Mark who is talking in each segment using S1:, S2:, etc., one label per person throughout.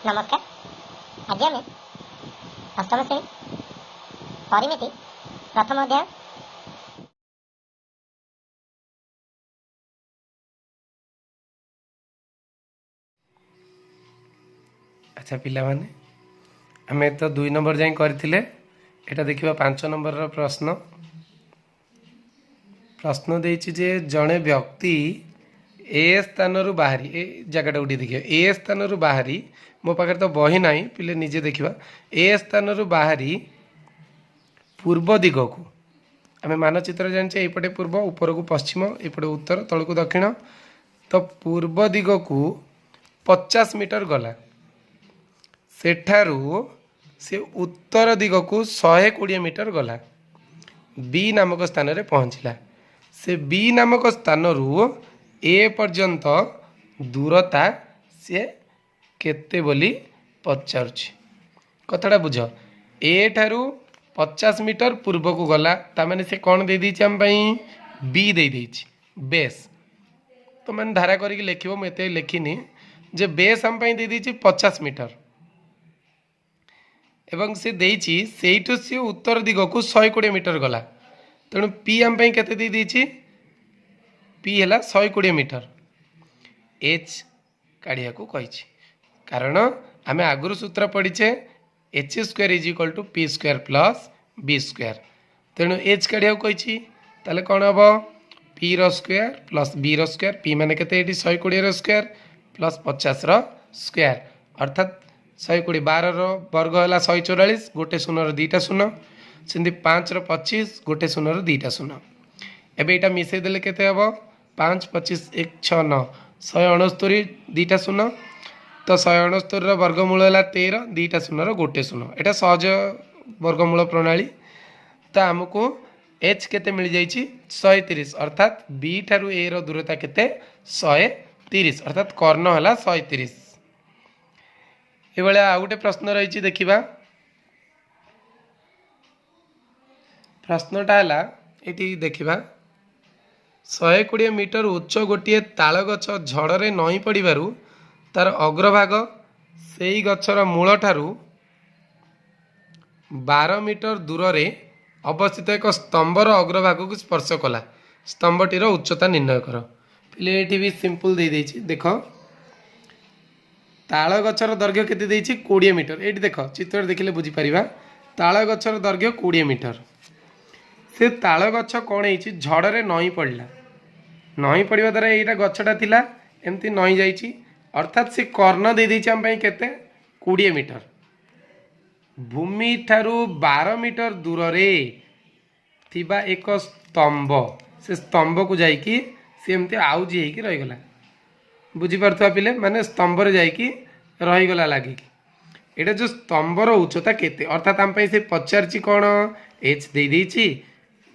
S1: नमस्कार। आज आम अष्टम श्रेणी परिमिति प्रथम अध्याय
S2: अच्छा पिला माने आमे तो 2 नंबर जाए करथिले एटा देखिबा 5 नंबर रो प्रश्न देछि जे जणे व्यक्ति ए स्थान रु बाहरी ए जगटा उठी देखिए ए स्थान रु बाहरी मो पाखे तो बही ना पिले निजे देखा ए स्थान रु बाहरी पूर्व दिग को आम मानचित्र जाने एपटे पूर्व ऊपर को पश्चिम एपटे उत्तर तल को दक्षिण तो पूर्व दिग को 50 मीटर गला सेठारू से उत्तर दिग को 120 मीटर गला बी नामक स्थान रे पहुँचला से बी नामक स्थान रु ए पर्यंत दूरता से केते बोली पचारुछि कथाटा बुझ ए ठारू 50 मीटर पूर्व को गला तामाने से कौन दे दी आम बी दे देछि बेस तो मैंने धारा करके लिखिबो मैं लिखिनी जे बेस आम दे देछि 50 मीटर एवं से देछि सेठु से उत्तर दिग को 120 मीटर गला तेणु पी आम केते दे देछि पी है 120 मीटर एच काढ़िया को कही कारण आम आगुरी सूत्र पढ़ीचे H square is equal to P square plus B square तेणु एच काढ़िया को कही ताले कौन हम पी रो स्क्वायर प्लस बी रो स्क्वायर पी माने केते 120 रो स्क्वायर प्लस 50 रो स्क्वायर अर्थात 120 12 रो वर्ग है 144 गोटे शून्य रो 2टा शून्य सेमती 5 रो 25 गोटे शून्य रो 2टा शून्य एबे एटा मिसई देले केते हबो 5 25 1 6 9 169 2टा शून्य तो 169 रो वर्गमूल है 13 2टा शून्य रो गोटे शून्य एटा सहज वर्गमूल प्रणाली तो आमको एच केते मिल जाइछि 130 अर्थात बी ठारू ए रो दूरता केते 130 अर्थात कर्ण है 130 ए बेले आ गोटे प्रश्न रही देखिबा प्रश्नटा है ये देखा 120 मीटर उच्च गोटे ताल गछ झड़े नई पड़ू तार अग्रभाग से ही गचर मूल ठारू 12 मीटर दूर रे अवस्थित एक स्तंभर अग्रभाग को स्पर्श कला स्तंभटीर उच्चता निर्णय कर पे ये भी सिंपल दे देछि देख ताल गचर दैर्घ्य केते देछि 20 मीटर ये देख चित्र देखिले बुझी परिबा ताल गचर दैर्घ्य 20 मीटर से ताल गछ कौन है झड़े नई पड़ा नई पड़ा द्वारा यहाँ गछटा थिला एमती नई जाइए अर्थात से कर्ण दे देछि आम केते 20 मीटर भूमि ठारू 12 मीटर दूर रे थिबा एक स्तंभ से स्तंभ को जाइकी से एमती आउजी होइकी रहीगला बुझीपार पिले माने स्तंभ रे जाइकी रहीगला लगे एटा जो स्तंभर उच्चता केते अर्थात आम से पचारची कौन एच दे देछि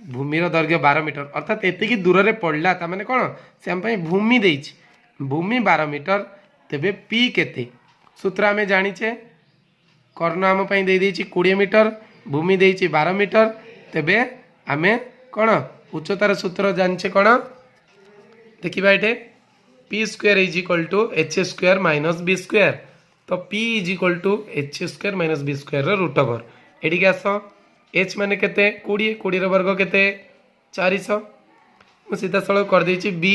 S2: भूमिर दैर्घ्य 12 मीटर अर्थात एतिकी दूर रे पड़ला तामाने कौन से आम भूमि देछि भूमि 12 मीटर तेबे पी केते सूत्र आमे जानिचे कर्ण आम दे देछि 20 मीटर भूमि देछि 12 मीटर तेबे आमे कौन उच्चतार सूत्र जानिचे कौन देखिबा एठे P square is equal to H square minus B square तो P is equal to H square minus B square root over एडिके आस एच माने केते 20 20 वर्ग केते 400 मु सीधा सड़क कर देछि बी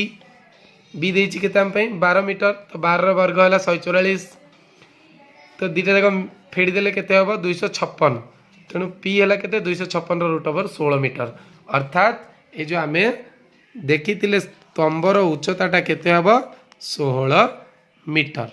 S2: बी देछि केते हम 12 मीटर तो 12 वर्ग है 144 तो दीटा जाक फेड़ी देले केते हबो 256 तेणु पी है केते 256 रूट ओवर 16 मीटर अर्थात ये जो आमे देखी स्तंभर उच्चताटा केते हबो 16 मीटर।